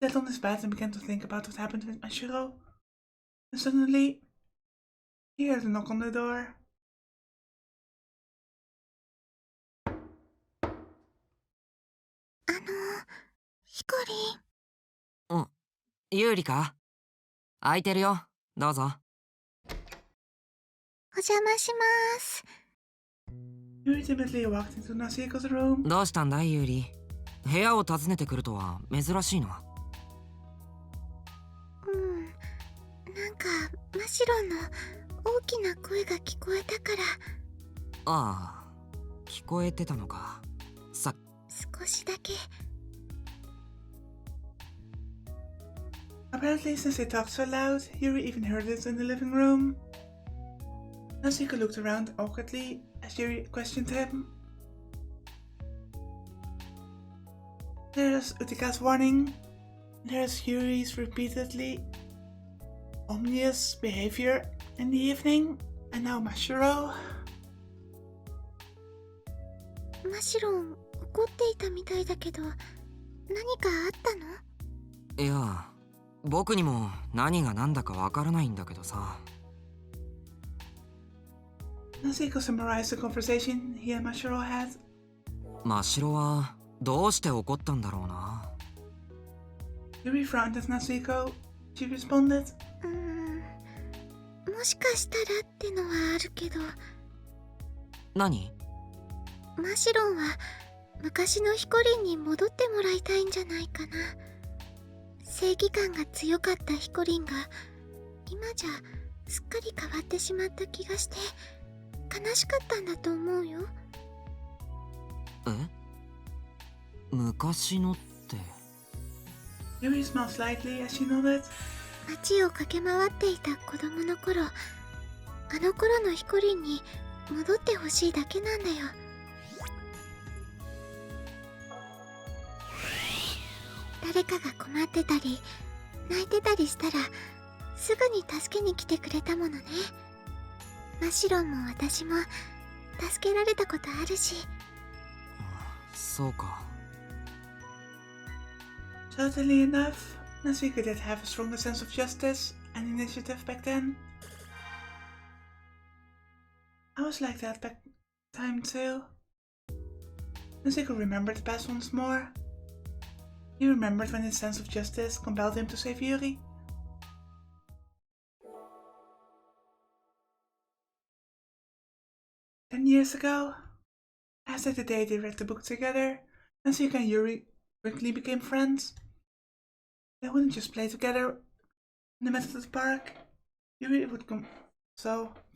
Sat on his bed and began to think about what happened with Mashiro. And suddenly, he heard a knock on the door. ヒコリン。うん、ユーリか？空いてるよ、どうぞ。お邪魔します。Yuri timidly walked into Nasiko's room. どうしたんだい、ユーリ。部屋を訪ねてくるとは珍しいの？なんかマシロンの大きな声が聞こえたから。ああ、聞こえてたのか。少しだけ。Apparently, since they talked so loud, Yuri even heard it in the living room. Nasiko looked around awkwardly as Yuri questioned him. There's Utika's warning. There's Yuri's repeatedly ominous behavior in the evening. And now Mashiro. マシロン怒っていたみたいだけど、何かあったの？いや、僕にも何が何だかわからないんだけどさ。Nasiko summarized the conversation he and Mashiro had. マシロはどうして怒ったんだろうな。Yuri frowned at Nasiko. She responded. もしかしたらってのはあるけど。何？マシロンは昔のヒコリンに戻ってもらいたいんじゃないかな。正義感が強かったヒコリンが今じゃすっかり変わってしまった気がして悲しかったんだと思うよ。え？昔のって？ Yuri smiled slightly as she nodded. 街を駆け回っていた子供の頃、あの頃のヒコリンに戻ってほしいだけなんだよ。誰かが困ってたり泣いてたりしたらすぐに助けに来てくれたものね。マシロンも私も助けられたことあるし。そうか。Certainly enough, Nasiko did have a stronger sense of justice and initiative back then. I was like that back time too. Nasiko remembered the past once more. He remembered when his sense of justice compelled him to save Yuri. "10 years ago, after the day they read the book together, Nasiko and Yuri quickly became friends. They wouldn't just play together in the middle of the park. Yuri would come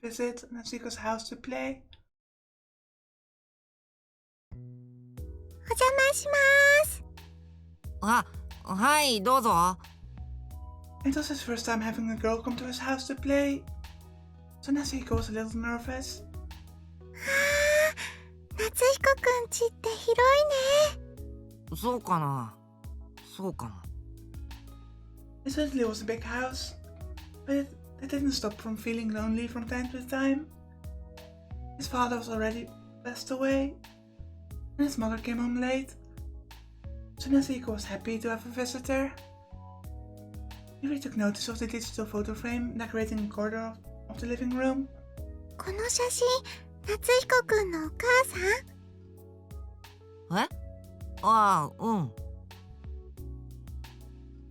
visit Nasiko's house to play. お邪魔します。あ、はい、どうぞ。It was his first time having a girl come to his house to play, so Nasiko was a little nervous. 夏彦くん家って広いね。そうかな。そうかも。It certainly was a big house, but it didn't stop from feeling lonely from time to time. His father was already passed away, and his mother came home late, so Nasiko was happy to have a visitor. Yuri took notice of the digital photo frame decorating a corner of the living room. この写真、夏彦くんのお母さん？え？ああ、うん。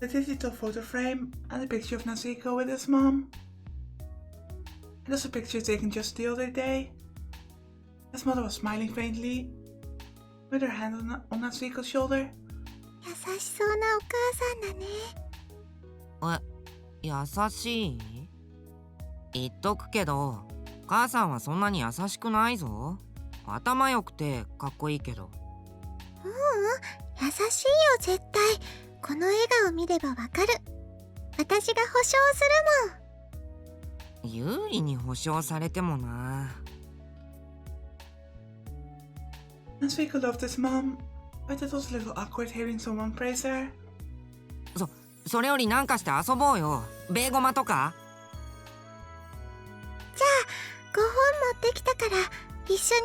The digital photo frame and a picture of Nasiko with his mom. It was a picture taken just the other day. His mother was smiling faintly, with her hand on Nasiko's shoulder. 優しそうなお母さんだね。優しい？言っとくけど、母さんはそんなに優しくないぞ。頭良くてかっこいいけど。優しいよ絶対。この笑顔見ればわかる。私が保証するもん。有利に保証されてもな。Nasiko loved his mom, but it was a little awkward hearing someone praise her. それよりなんかして遊ぼうよ。ベーゴマとか。じゃあ5本持ってきたから一緒に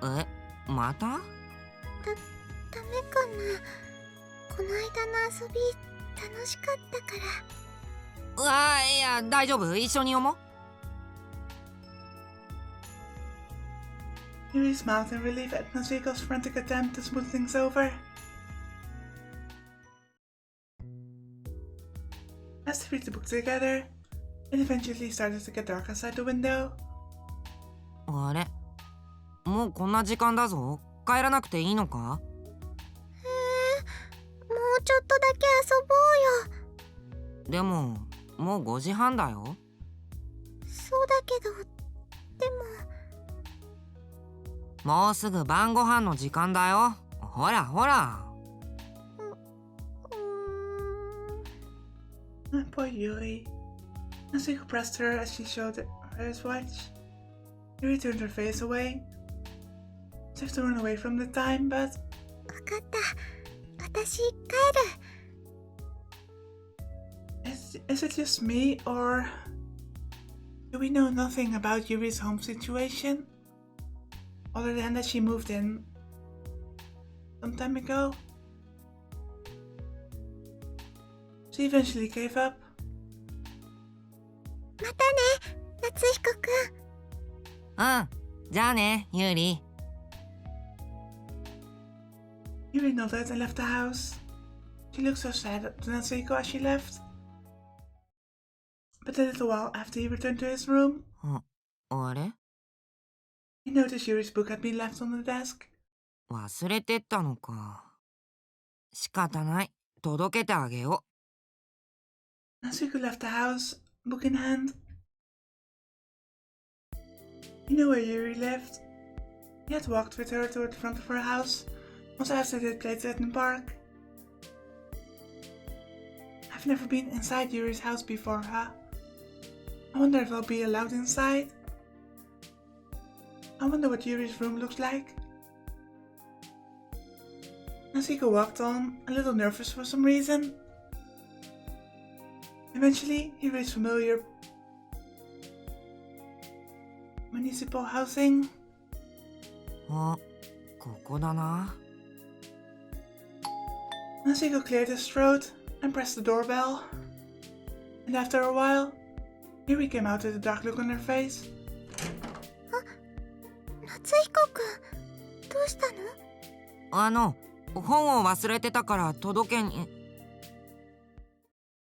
読まない？また？ダメかな。この間の遊び楽しかったから。いや大丈夫、一緒に読もう。Yuri smiled in relief at Natsuhiko's frantic attempt to smooth things over. As they read the book together, it eventually started to get dark outside the window. あれ、もうこんな時間だぞ。帰らなくていいのか？もうちょっとだけ遊ぼうよ。でももう5時半だよ。そうだけど、でももうすぐ晩ご飯の時間だよ。ほらほら。Poor Yuri. Natsuhiko pressed her as she showed her his watch. Yuri turned her face away, as if to run away from the time, but... わかった。私帰る。Is it just me, or do we know nothing about Yuri's home situation? Other than that she moved in some time ago? She eventually gave up. またね、夏彦くん。うん、じゃあね、ユーリ。Yuri nodded and left the house. She looked so sad to Natsuhiko as she left. But a little while after he returned to his room, あれ？ he noticed Yuri's book had been left on the desk. 忘れてったのか。仕方ない。届けてあげよう。Natsuhiko left the house, book in hand. You know where Yuri lived. He had walked with her toward the front of her house, also after they had played at the park. I've never been inside Yuri's house before, huh? I wonder if I'll be allowed inside. I wonder what Yuri's room looks like. Natsuhiko walked on, a little nervous for some reason. Eventually, he reached familiar municipal housing. う。ここだな。Natsuhiko cleared his throat and pressed the doorbell. And after a while, Yuri came out with a dark look on her face. 夏彦くん、どうしたの？本を忘れてたから届けに。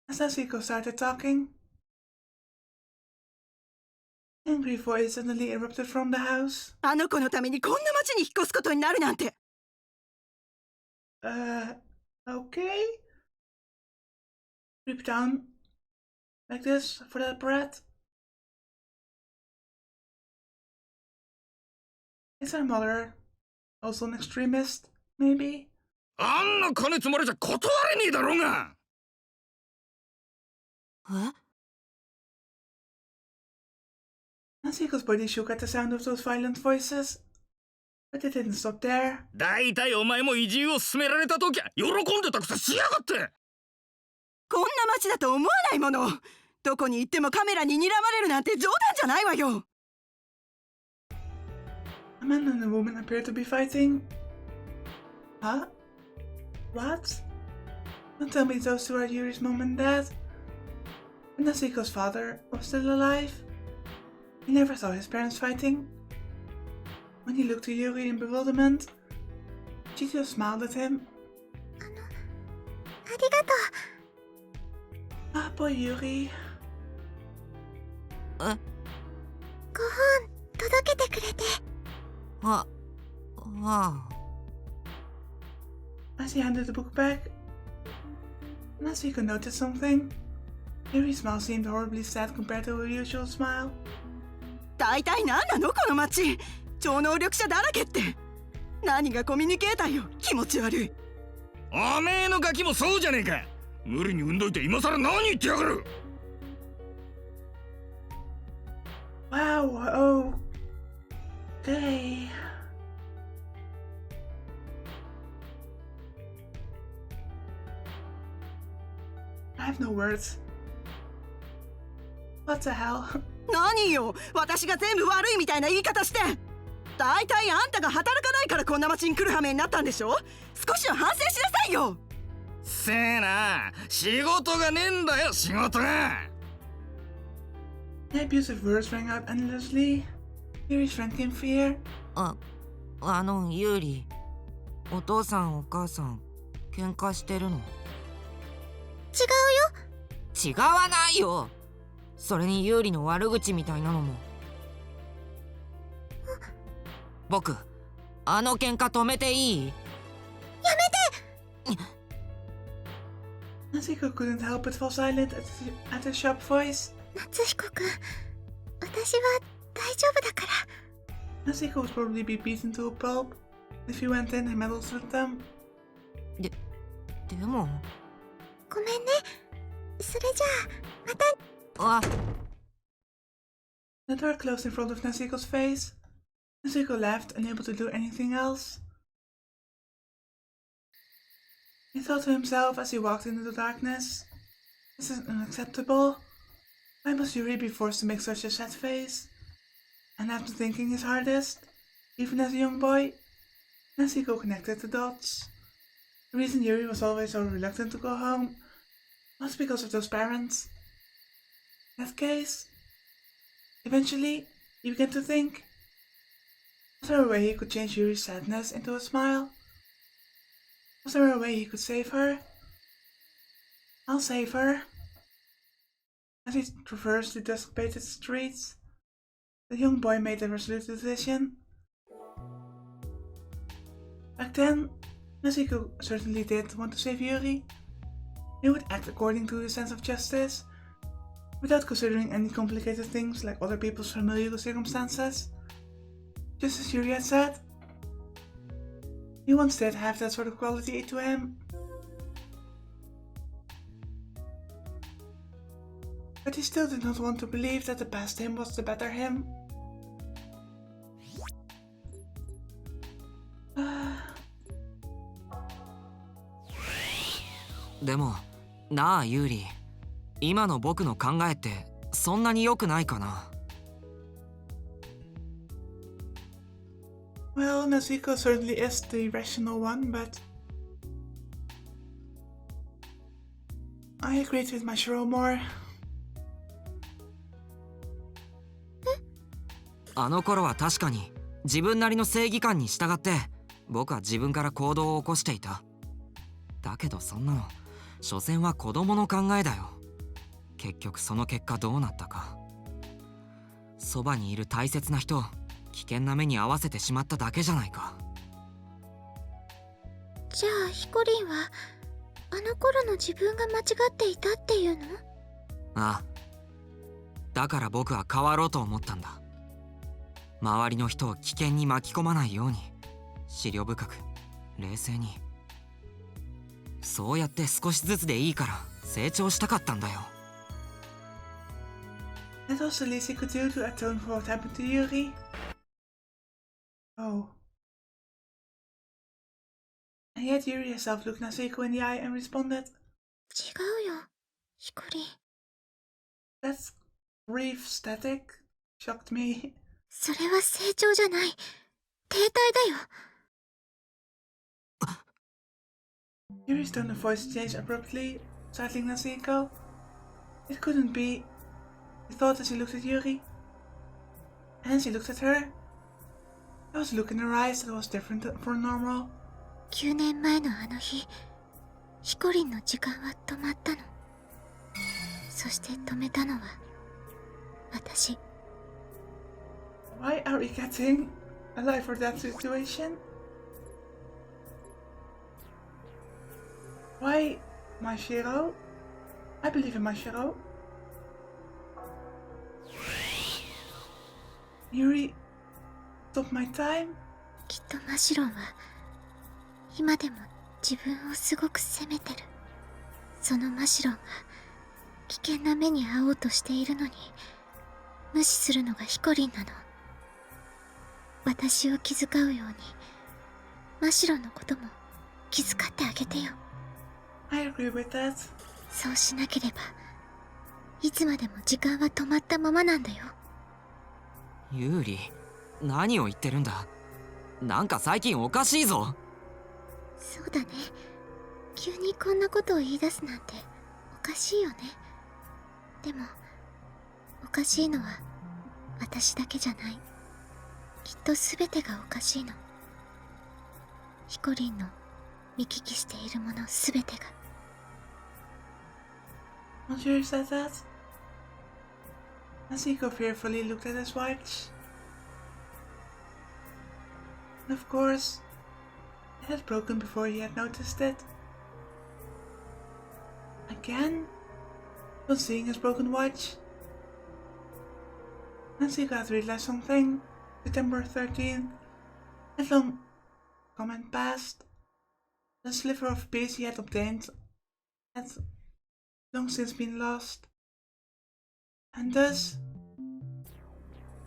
As Natsuhiko started talking, an angry voice suddenly erupted from the house. あの子のためにこんな町に引っ越すことになるなんて。Okay? Creep down like this for that brat. Is her mother also an extremist, maybe? あんな金積まれちゃ断れねえだろうが。Natsuhiko's body shook at the sound of those violent voices, but it didn't stop there. だいたいお前も移住を勧められたときは喜んでたくせしやがって。こんな町だと思わないもの。どこに行ってもカメラに睨まれるなんて冗談じゃないわよ。A man and a woman appeared to be fighting. Huh? What? Don't tell me those two are Yuri's mom and dad. And Natsuhiko's father was still alive. He never saw his parents fighting. When he looked to Yuri in bewilderment, she just smiled at him. ありがとう。Ah, poor Yuri. ご本届けてくれて。As he handed the book back, Natsuhiko noticed something. Yuri's smile seemed horribly sad compared to her usual smile. 大体何なのこの町。超能力者だらけって。何がコミュニケーターよ。気持ち悪い。おめえのガキもそうじゃねえか。無理に産んどいて今さら何言ってやがる。Wow, okay. I have no words. What the hell? 何よ、私が全部悪いみたいな言い方して。大体あんたが働かないからこんな町に来る羽目になったんでしょ。少しは反省しなさいよ。せえな、仕事がねえんだよ、仕事が。 The abusive words rang out endlessly. Yuri shrank in fear. ユーリ、お父さんお母さん喧嘩してるの？違うよ。違わないよ。それにユーリの悪口みたいなのも。僕、あの喧嘩止めていい？ Natsuko couldn't help but fall silent at his sharp voice. 夏彦くん、私は大丈夫だから。Natsuko would probably be beaten to a pulp if he went in and meddled with them. でも。ごめんね。それじゃあ、また。あ、The door closed in front of Natsuko's face. Natsuko laughed, unable to do anything else. He thought to himself as he walked into the darkness, "This is unacceptable. Why must Yuri be forced to make such a sad face?" And after thinking his hardest, even as a young boy, Natsuko connected the dots. The reason Yuri was always so reluctant to go home was because of those parents. In that case, eventually, he began to think, was there a way he could change Yuri's sadness into a smile? Was there a way he could save her? I'll save her. As he traversed the dusk-painted streets, the young boy made a resolute decision. Back then, Natsuko certainly did want to save Yuri. He would act according to his sense of justice, without considering any complicated things like other people's familial circumstances. Just as Yuri had said, he once did have that sort of quality to him. But he still did not want to believe that the past him was the better him. Ah. でもなあユーリ、今の僕の考えってそんなに良くないかな。Well, Natsuko certainly is the rational one, but I agreed with Mashiro more. あの頃は確かに自分なりの正義感に従って僕は自分から行動を起こしていた。だけどそんなの所詮は子供の考えだよ。結局その結果どうなったか。そばにいる大切な人を危険な目に遭わせてしまっただけじゃないか。じゃあヒコリンはあの頃の自分が間違っていたっていうの？ああ、だから僕は変わろうと思ったんだ。周りの人を危険に巻き込まないように思慮深く冷静に、そうやって少しずつでいいから成長したかったんだよ。 That was the least he could do to atone for what happened to Yuri. Oh. And yet Yuri herself looked Natsuko in the eye and responded, 違うよ、ヒコリン。 "That's brief static," shocked me. それは成長じゃない。停滞だよ。Yuri's tone of voice changed abruptly, startling Natsuko. It couldn't be, he thought as he looked at Yuri. And she looked at her. There was a look in her eyes that was different from normal. 9年前のあの日、ヒコリンの時間は止まったの。そして止めたのは私。Why are we getting a life or death situation? Why Mashiro? I believe in Mashiro. Yuri, stop my time? きっとマシロンは今でも自分をすごく責めてる。そのマシロンが危険な目に遭おうとしているのに無視するのがヒコリンなの。私を気遣うようにマシロンのことも気遣ってあげてよ。 I agree with that. そうしなければいつまでも時間は止まったままなんだよ。ユーリ、何を言ってるんだ。なんか最近おかしいぞ。そうだね。急にこんなことを言い出すなんておかしいよね。でもおかしいのは私だけじゃない。きっと全てがおかしいの。ヒコリンの見聞きしているもの全てが。Monsieur said that. Nasiko fearfully looked at his watch. And of course, it had broken before he had noticed it. Again? On seeing his broken watch, Nasiko had realized something. September 13th, and long comment passed. The sliver of peace he had obtained had long since been lost. And thus,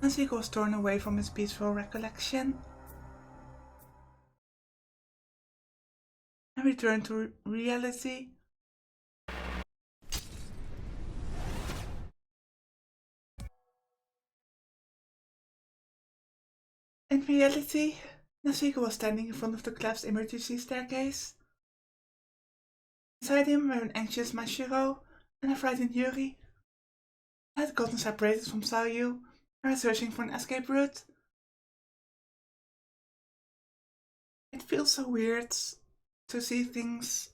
Nasiko was torn away from his peaceful recollection and returned to reality. In reality, Nasiko was standing in front of the collapsed emergency staircase. Beside him were an anxious Mashiro and a frightened Yuri. They had gotten separated from Sayu and were searching for an escape route. It feels so weird to see things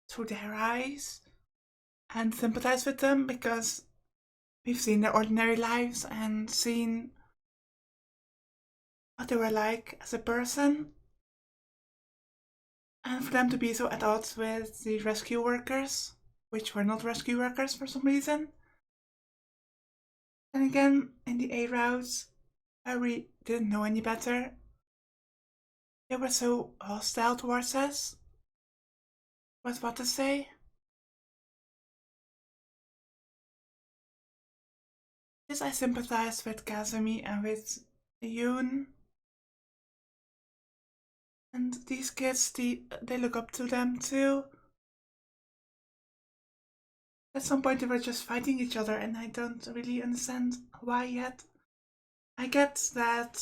through their eyes and sympathize with them, because we've seen their ordinary lives and seen what they were like as a person. And for them to be so at odds with the rescue workers, which were not rescue workers for some reason. And again, in the A routes, where we didn't know any better, they were so hostile towards us. But what to say? Yes, I sympathize with Kazumi and with Yoon. And these kids, they look up to them too. At some point they were just fighting each other, and I don't really understand why yet. I get that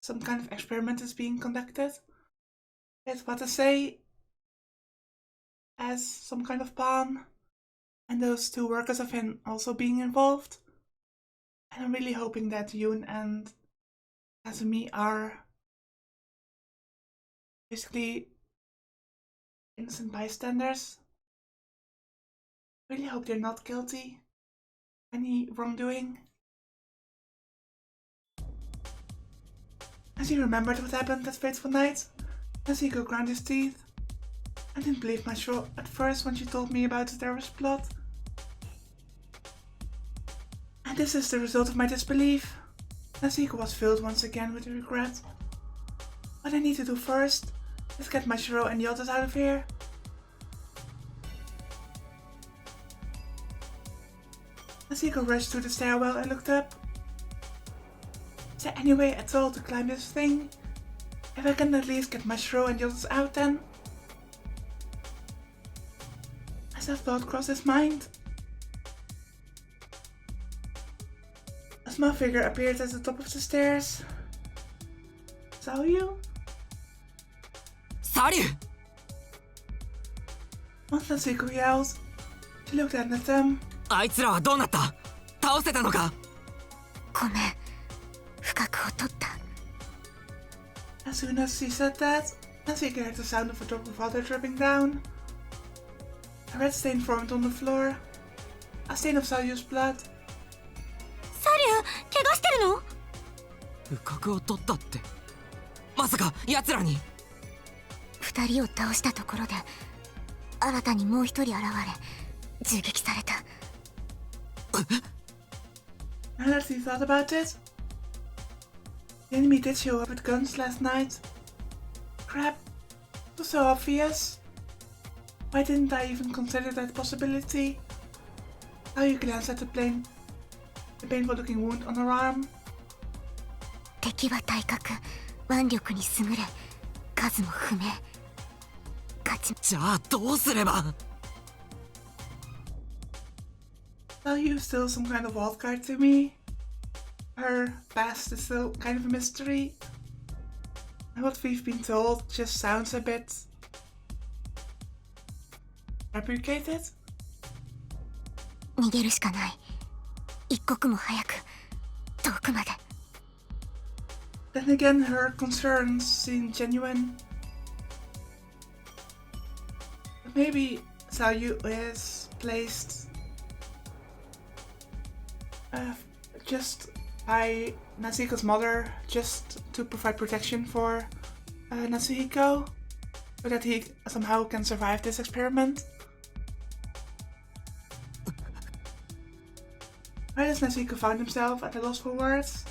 some kind of experiment is being conducted with what to say as some kind of pawn, and those two workers of him also being involved. And I'm really hoping that Yoon and Kazumi are basically innocent bystanders. I really hope they're not guilty of any wrongdoing. As he remembered what happened that fateful night, Nasiko ground his teeth. I didn't believe Mashiro at first when she told me about the terrorist plot. And this is the result of my disbelief. Nasiko was filled once again with regret. What I need to do first is get Mashiro and the others out of here. Nasiko rushed to the stairwell and looked up. Is there any way at all to climb this thing? If I can at least get Mashiro and the others out then? As that thought crossed his mind, a small figure appeared at the top of the stairs. Saw you? サリュー Once Nasiko yelled, she looked at them. あいつらはどうなった？倒せたのか？ごめん、不覚を取った。 As soon as she said that, Nasiko heard the sound of a drop of water dripping down. A red stain formed on the floor. A stain of Saryu's blood. サリュー、怪我してるの？不覚を取ったって、まさか奴らに？二人を倒したところで新たにもう一人現れ銃撃された。 Now that he thought about it, the enemy did show up with guns last night. Crap, it was so obvious. Why didn't I even consider that possibility? How you glanced at the painful looking wound on her arm. 敵は体格、腕力に優れ、数も不明。勝ち。じゃあどうすれば？ Well, you're still some kind of wild card to me. Her past is still kind of a mystery. And what we've been told just sounds a bit fabricated? 逃げるしかない。一刻も早く遠くまで。 Then again, her concerns seem genuine. But maybe Sayu is placed just by Natsuhiko's mother, just to provide protection for Natsuhiko, so that he somehow can survive this experiment. Why does Natsuhiko find himself at a loss for words?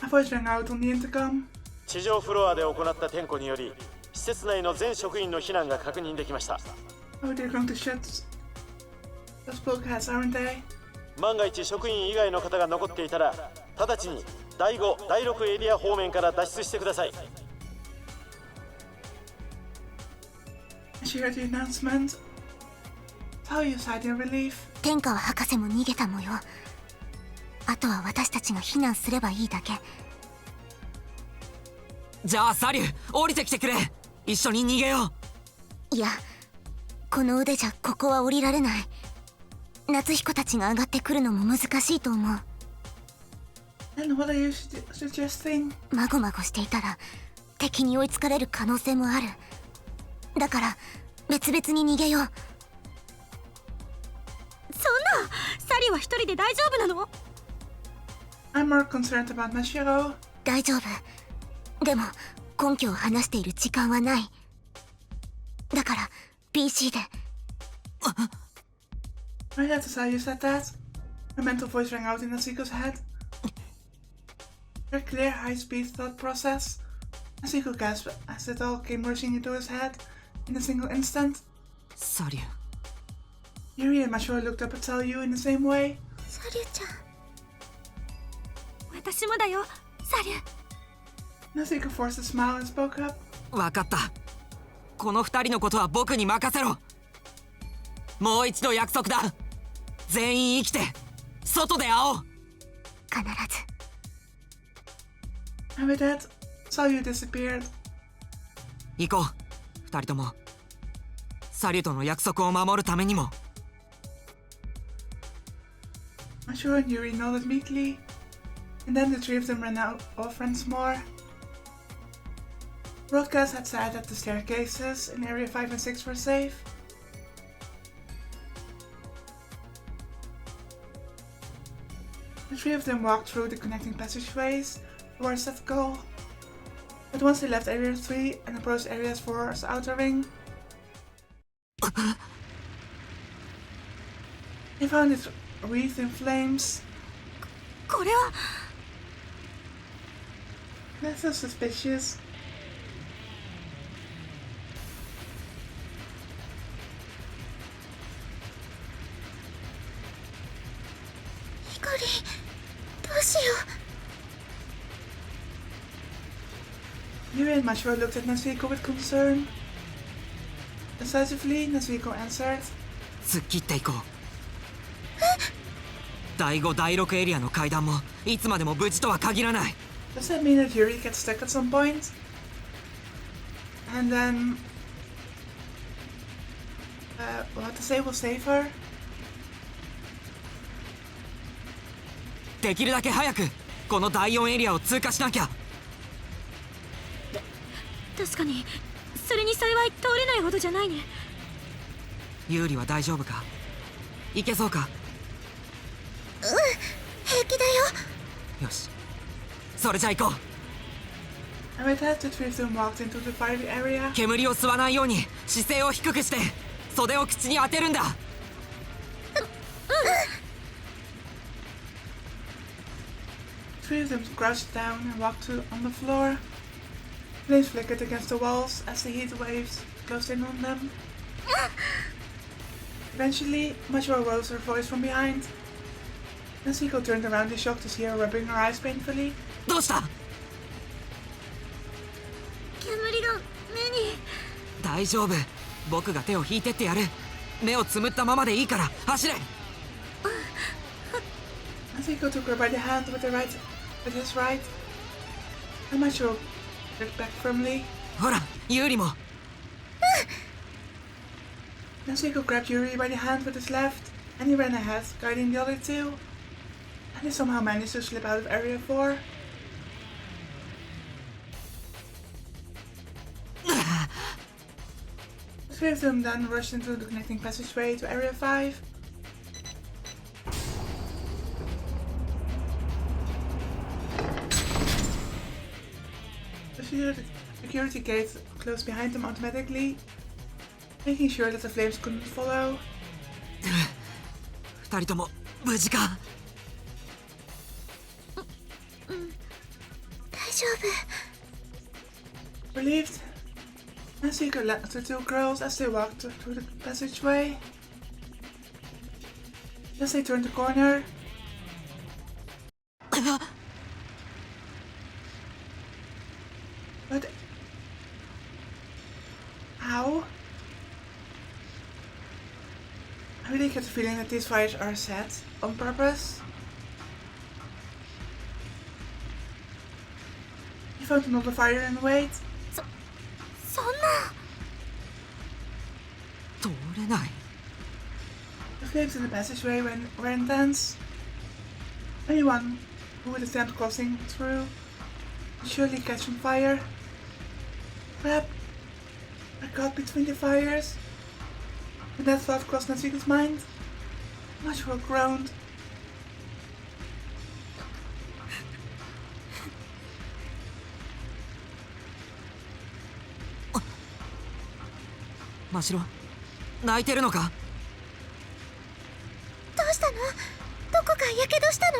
A voice rang out on the intercom. 地上フロアで行った点呼により施設内の全職員の避難が確認できました。 Oh, they're going to shut those bulkheads, aren't they? 万が一職員以外の方が残っていたら直ちに第5、第6エリア方面から脱出してください。 As she heard the announcement, Sayu sighed in relief. 天川博士も逃げた模様。あとは私たちが避難すればいいだけ。じゃあサリュー降りてきてくれ。一緒に逃げよう。いや、この腕じゃここは降りられない。夏彦たちが上がってくるのも難しいと思う。 And what are you suggesting? まごまごしていたら敵に追いつかれる可能性もある。だから別々に逃げよう。そんな、サリは一人で大丈夫なの？ I'm more concerned about Mashiro. 大丈夫。でも根拠を話している時間はない。だから PC で。 Right after Sayu said that, a mental voice rang out in Natsuhiko's head. Her clear, high-speed thought process. Natsuhiko gasped as it all came rushing into his head in a single instant. サリュー Yuri and Mashiro looked up at Sayu in the same way. サリュちゃん。私もだよ、サリュ。 Natsuhiko forced a smile and spoke up. 分かった。この二人のことは僕に任せろ。もう一度約束だ。全員生きて外で会おう。必ず。 And with that, Sayu disappeared. 行こう二人とも。サリューとの約束を守るためにも。 Mashiro and Yuri nodded meekly, and then the three of them ran out off once more. Broadcast had said that the staircases in Area 5 and 6 were safe. The three of them walked through the connecting passageways towards that goal. But once they left Area 3 and approached Area 4's outer ring, they found it wreathed in flames. これは That's so suspicious. 光、どうしよう。 Yuri and Mashiro looked at Natsuhiko with concern. Decisively, Natsuhiko answered. 突っ切っていこう。第5第6エリアの階段もいつまでも無事とは限らない。 Does that mean that Yuri gets stuck at some point? And then... what to say will save her? できるだけ早くこの第4エリアを通過しなきゃ。確かにそれに幸い通れないほどじゃないね。ユーリは大丈夫か？いけそうか？平気だよ。よし、それじゃ行こう。 And with that, the three of them walked into the fiery area. 煙を吸わないように姿勢を低くして袖を口に当てるんだ。The three of them crouched down and walked on the floor. Flames flickered against the walls as the heat waves closed in on them. Eventually, Mashiro rose her voice from behind. Natsuhiko turned around in shock to see her rubbing her eyes painfully. どうした？煙が目に。大丈夫、僕が手を引いてってやる。目をつむったままでいいから走れ。 Natsuhiko took her by the hand with his right. And Mashiro looked back firmly. ほら、ユーリも。Natsuko grabbed Yuri by the hand with his left, and he ran ahead, guiding the other two. And he somehow managed to slip out of Area 4. The three of them then rushed into the connecting passageway to Area 5. The security gate closed behind them automatically, making sure that the flames couldn't follow. 二人とも無事か？大丈夫。 Relieved, Natsuko led the two girls as they walked through the passageway. As they turned the corner, but how? I really get the feeling that these fires are set on purpose. He found another fire in the wait. そんな。通れない。 The flames in the passageway were intense. Anyone who would attempt crossing through would surely catch on fire. Crap! I caught between the fires. When that thought crossed Natsuko's mind, Mashiro groaned. 真白、泣いてるのか？どうしたの？どこかやけどしたの？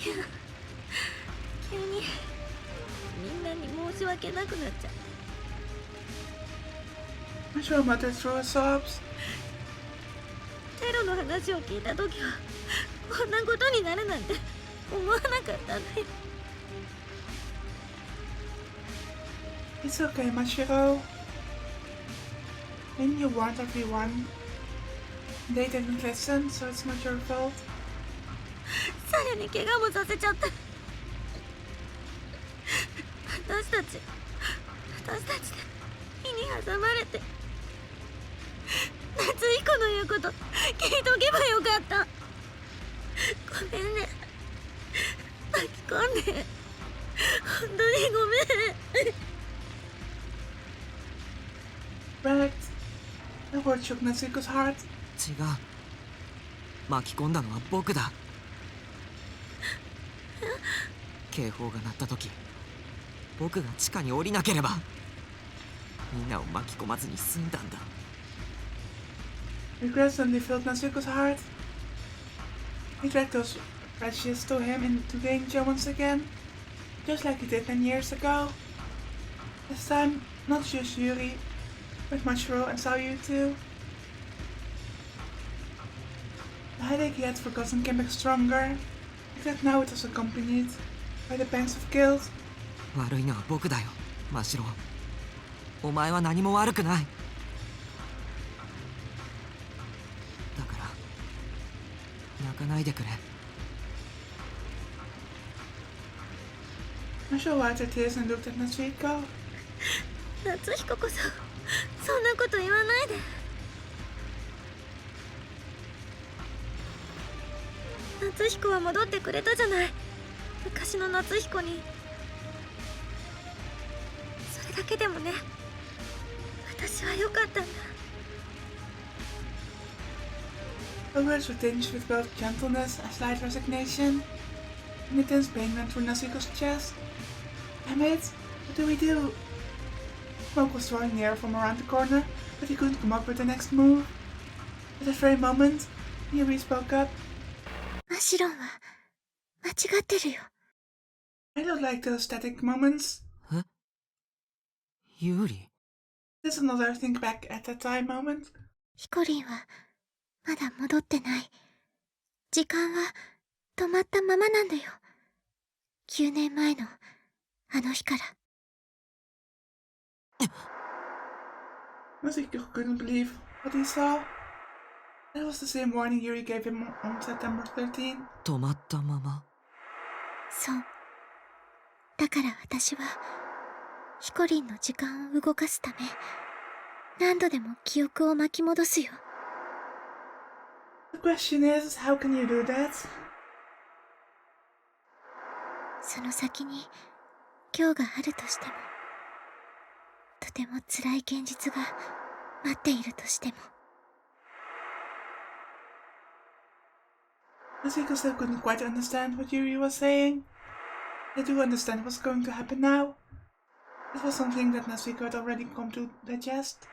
急にみんなに申し訳なくなっちゃう。 Mashiro muttered through her sobs. テロの話を聞いた時はこんなことになるなんて思わなかったんだよ。 It's okay, Mashiro. Then you warned everyone. They didn't listen, so it's not your fault. さらに怪我もさせちゃった。私たちで火に挟まれて、夏彦の言うこと聞いとけばよかった。ごめんね、巻き込んで本当にごめん。Right. The word shook Natsuko's heart. 違う。巻き込んだのは僕だ。警報が鳴った時、僕が地下に降りなければみんなを巻き込まずに済んだんだ。 Regret suddenly filled Natsuko's heart. He dragged those precious to him into danger once again, just like he did 10 years ago. This time, not just Yuri, but Mashiro and Sayu too. The headache he had forgotten came back stronger, except now it was accompanied by the pangs of guilt. 悪いのは僕だよ、真白。お前は何も悪くない。だから泣かないでくれ。 Mashiro wiped her tears and looked at Natsuko. 夏彦こそそんなこと言わないで。夏彦は戻ってくれたじゃない、昔の夏彦に。それだけでもね、私は良かったんだ。 Her words were tinged with both gentleness and slight resignation. An intense pain went through Natsuko's chest. Damn it, what do we do? Smoke was throwing near from around the corner, but he couldn't come up with the next move. At that very moment, Yuri spoke up. マシロンは間違ってるよ。 I don't like those static moments. え？ユーリ？ There's another think back at that time moment. ヒコリンはまだ戻ってない。時間は止まったままなんだよ。9年前のあの日から。Natsuko couldn't believe what he saw. That was the same warning Yuri gave him on September 13th. 止まったまま。そう。だから私はヒコリンの時間を動かすため何度でも記憶を巻き戻すよ。The question is, how can you do that? その先に今日があるとしても、とても辛い現実が待っているとしても。Masiko still couldn't quite understand what Yuri was saying. I do understand what's going to happen now. It was something that Masiko had already come to digest.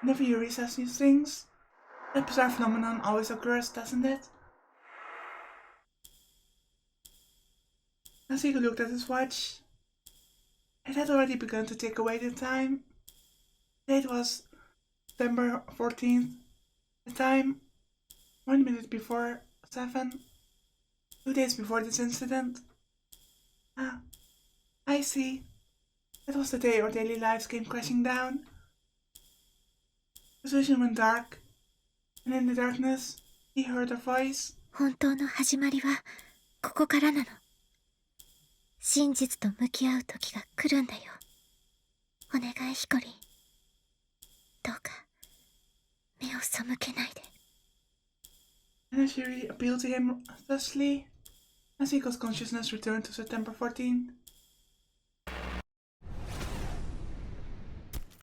Whenever Yuri says these things, that bizarre phenomenon always occurs, doesn't it? Masiko looked at his watch. It had already begun to tick away the time. The date was September 14th. The time, 1 minute before 7. 2 days before this incident. Ah, I see. It was the day our daily lives came crashing down. His vision went dark, and in the darkness, he heard her voice. 本当の始まりはここからなの。真実と向き合う時が来るんだよ。お願いヒコリン。どうか目を背けないで。And as Yuri appealed to him thusly, Masiko's consciousness returned to September 14th.